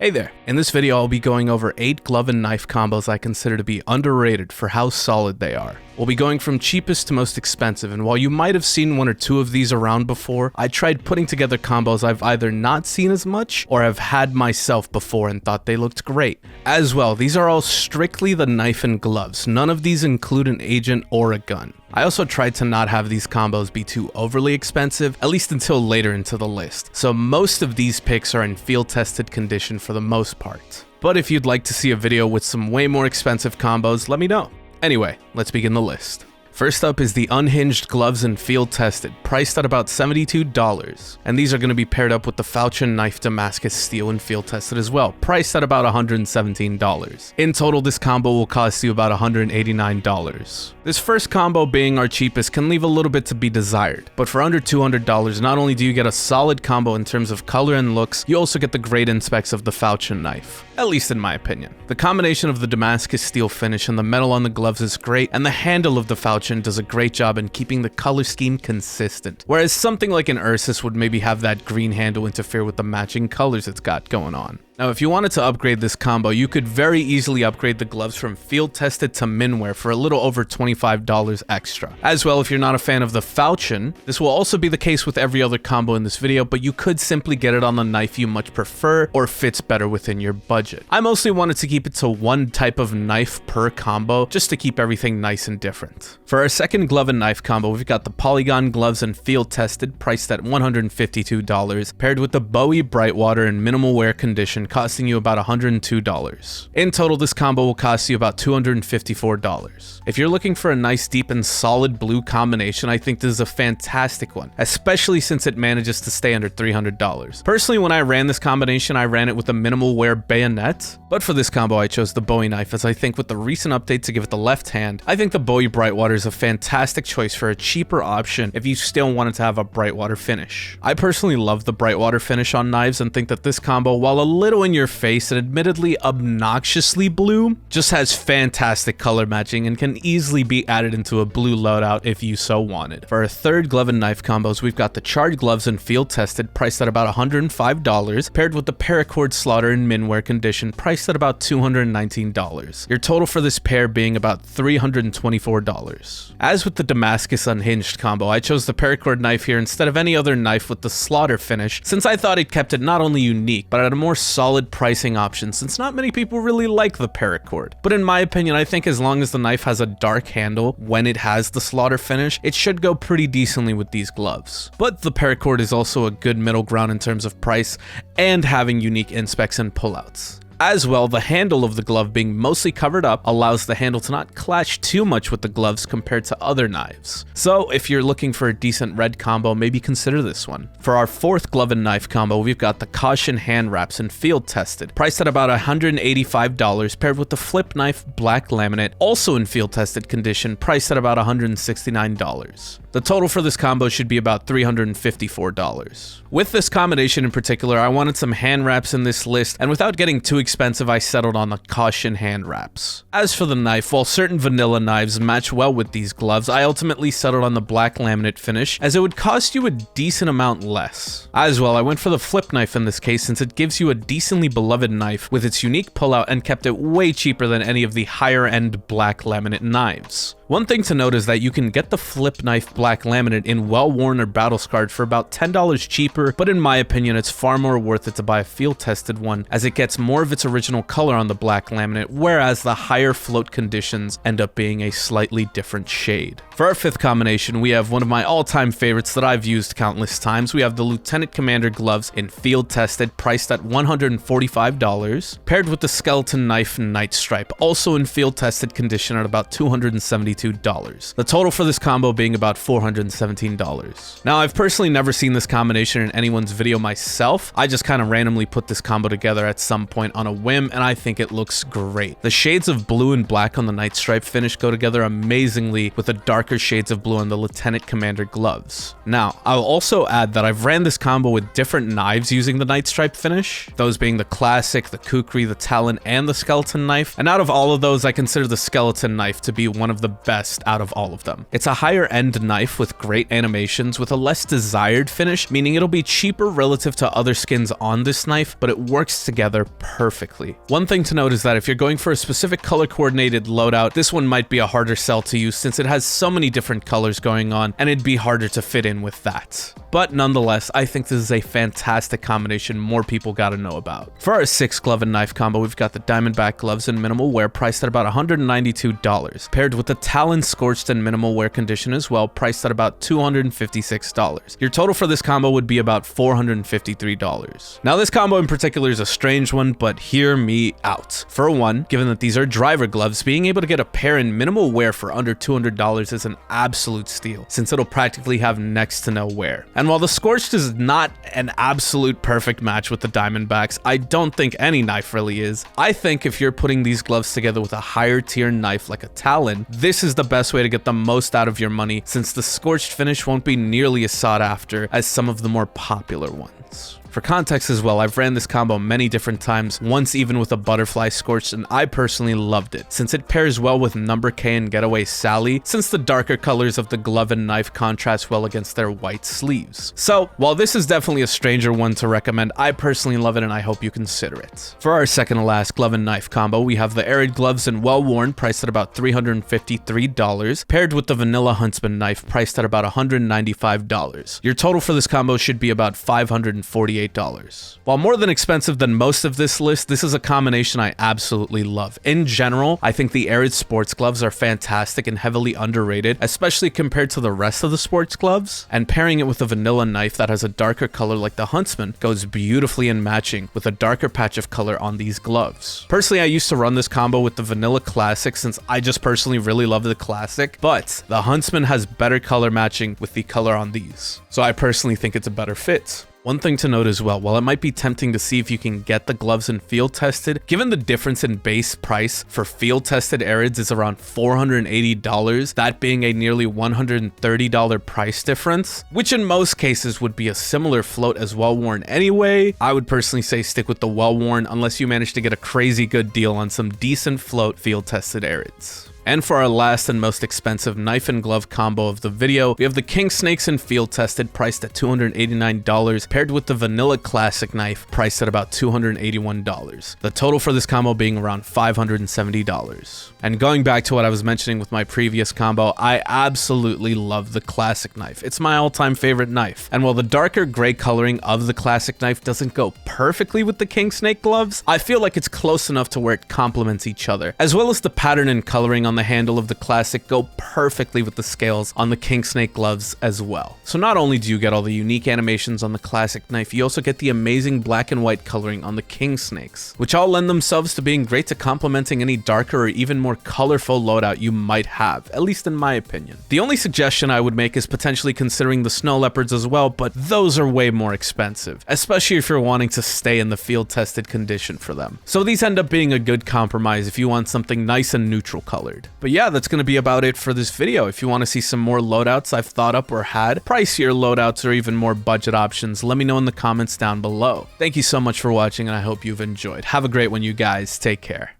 Hey there, in this video I'll be going over 8 glove and knife combos I consider to be underrated for how solid they are. We'll be going from cheapest to most expensive, and while you might have seen one or two of these around before, I tried putting together combos I've either not seen as much or have had myself before and thought they looked great. As well, these are all strictly the knife and gloves, none of these include an agent or a gun. I also tried to not have these combos be too overly expensive, at least until later into the list, so most of these picks are in field tested condition for the most part. But if you'd like to see a video with some way more expensive combos, let me know. Anyway, let's begin the list. First up is the unhinged gloves and field tested, priced at about $72. And these are going to be paired up with the falchion knife Damascus steel and field tested as well, priced at about $117. In total, this combo will cost you about $189. This first combo, being our cheapest, can leave a little bit to be desired, but for under $200, not only do you get a solid combo in terms of color and looks, you also get the great inspects of the falchion knife, at least in my opinion. The combination of the Damascus steel finish and the metal on the gloves is great, and the handle of the falchion does a great job in keeping the color scheme consistent, whereas something like an Ursus would maybe have that green handle interfere with the matching colors it's got going on. Now, if you wanted to upgrade this combo, you could very easily upgrade the gloves from field tested to minwear for a little over $25 extra. As well, if you're not a fan of the falchion, this will also be the case with every other combo in this video, but you could simply get it on the knife you much prefer or fits better within your budget. I mostly wanted to keep it to one type of knife per combo, just to keep everything nice and different. For our second glove and knife combo, we've got the polygon gloves and field tested, priced at $152, paired with the Bowie Brightwater in minimal wear condition, costing you about $102. In total, this combo will cost you about $254. If you're looking for a nice, deep, and solid blue combination, I think this is a fantastic one, especially since it manages to stay under $300. Personally, when I ran this combination, I ran it with a minimal wear bayonet, but for this combo, I chose the Bowie knife, as I think with the recent update to give it the left hand, I think the Bowie Brightwater is a fantastic choice for a cheaper option if you still wanted to have a Brightwater finish. I personally love the Brightwater finish on knives and think that this combo, while a little in your face and admittedly obnoxiously blue, just has fantastic color matching and can easily be added into a blue loadout if you so wanted. For our third glove and knife combos, we've got the charred gloves and field tested, priced at about $105, paired with the paracord slaughter in minwear condition, priced at about $219. Your total for this pair being about $324. As with the Damascus unhinged combo, I chose the paracord knife here instead of any other knife with the slaughter finish, since I thought it kept it not only unique, but at a more solid pricing option, since not many people really like the paracord. But in my opinion, I think as long as the knife has a dark handle when it has the slaughter finish, it should go pretty decently with these gloves. But the paracord is also a good middle ground in terms of price and having unique inspecs and pullouts. As well, the handle of the glove being mostly covered up allows the handle to not clash too much with the gloves compared to other knives. So if you're looking for a decent red combo, maybe consider this one. For our fourth glove and knife combo, we've got the caution hand wraps and field tested, priced at about $185, paired with the flip knife black laminate, also in field tested condition, priced at about $169. The total for this combo should be about $354. With this combination in particular, I wanted some hand wraps in this list, and without getting too expensive, I settled on the caution hand wraps. As for the knife, while certain vanilla knives match well with these gloves, I ultimately settled on the black laminate finish, as it would cost you a decent amount less. As well, I went for the flip knife in this case, since it gives you a decently beloved knife with its unique pullout and kept it way cheaper than any of the higher end black laminate knives. One thing to note is that you can get the flip knife black laminate in well-worn or battle-scarred for about $10 cheaper, but in my opinion, it's far more worth it to buy a field-tested one, as it gets more of its original color on the black laminate, whereas the higher float conditions end up being a slightly different shade. For our fifth combination, we have one of my all-time favorites that I've used countless times. We have the Lieutenant Commander gloves in field-tested, priced at $145, paired with the skeleton knife Night Stripe, also in field-tested condition at about $272. The total for this combo being about $417. Now, I've personally never seen this combination in anyone's video myself. I just kind of randomly put this combo together at some point on a whim, and I think it looks great. The shades of blue and black on the Night Stripe finish go together amazingly with the darker shades of blue on the Lieutenant Commander gloves. Now, I'll also add that I've ran this combo with different knives using the Night Stripe finish, those being the Classic, the Kukri, the Talon, and the Skeleton knife, and out of all of those, I consider the Skeleton knife to be one of the best out of all of them. It's a higher end knife with great animations with a less desired finish, meaning it'll be cheaper relative to other skins on this knife, but it works together perfectly. One thing to note is that if you're going for a specific color coordinated loadout, this one might be a harder sell to you since it has so many different colors going on and it'd be harder to fit in with that. But nonetheless, I think this is a fantastic combination more people gotta know about. For our 6 glove and knife combo, we've got the Diamondback gloves in minimal wear priced at about $192, paired with the Talon scorched and minimal wear condition as well, priced at about $256. Your total for this combo would be about $453. Now this combo in particular is a strange one, but hear me out. For one, given that these are driver gloves, being able to get a pair in minimal wear for under $200 is an absolute steal, since it'll practically have next to no wear. And while the scorched is not an absolute perfect match with the Diamondbacks, I don't think any knife really is. I think if you're putting these gloves together with a higher tier knife like a Talon, this is the best way to get the most out of your money, since the scorched finish won't be nearly as sought after as some of the more popular ones. For context as well, I've ran this combo many different times, once even with a butterfly scorched, and I personally loved it, since it pairs well with Number K and Getaway Sally, since the darker colors of the glove and knife contrast well against their white sleeves. So, while this is definitely a stranger one to recommend, I personally love it and I hope you consider it. For our second to last glove and knife combo, we have the Arid gloves in Well Worn, priced at about $353, paired with the Vanilla Huntsman knife, priced at about $195. Your total for this combo should be about $548. While more than expensive than most of this list, this is a combination I absolutely love. In general, I think the Arid sports gloves are fantastic and heavily underrated, especially compared to the rest of the sports gloves, and pairing it with a vanilla knife that has a darker color like the Huntsman goes beautifully in matching with a darker patch of color on these gloves. Personally, I used to run this combo with the Vanilla Classic since I just personally really love the Classic, but the Huntsman has better color matching with the color on these, so I personally think it's a better fit. One thing to note as well, while it might be tempting to see if you can get the gloves in field tested, given the difference in base price for field tested Arids is around $480, that being a nearly $130 price difference, which in most cases would be a similar float as Well Worn anyway, I would personally say stick with the Well Worn unless you manage to get a crazy good deal on some decent float field tested Arids. And for our last and most expensive knife and glove combo of the video, we have the King Snakes in field tested, priced at $289, paired with the Vanilla Classic knife, priced at about $281. The total for this combo being around $570. And going back to what I was mentioning with my previous combo, I absolutely love the Classic knife. It's my all-time favorite knife. And while the darker gray coloring of the Classic knife doesn't go perfectly with the King Snake gloves, I feel like it's close enough to where it complements each other, as well as the pattern and coloring on the handle of the Classic go perfectly with the scales on the King Snake gloves as well. So not only do you get all the unique animations on the Classic knife, you also get the amazing black and white coloring on the King Snakes, which all lend themselves to being great to complementing any darker or even more colorful loadout you might have, at least in my opinion. The only suggestion I would make is potentially considering the Snow Leopards as well, but those are way more expensive, especially if you're wanting to stay in the field tested condition for them. So these end up being a good compromise if you want something nice and neutral colored. But yeah, that's going to be about it for this video. If you want to see some more loadouts I've thought up or had, pricier loadouts or even more budget options, let me know in the comments down below. Thank you so much for watching and I hope you've enjoyed. Have a great one, you guys. Take care.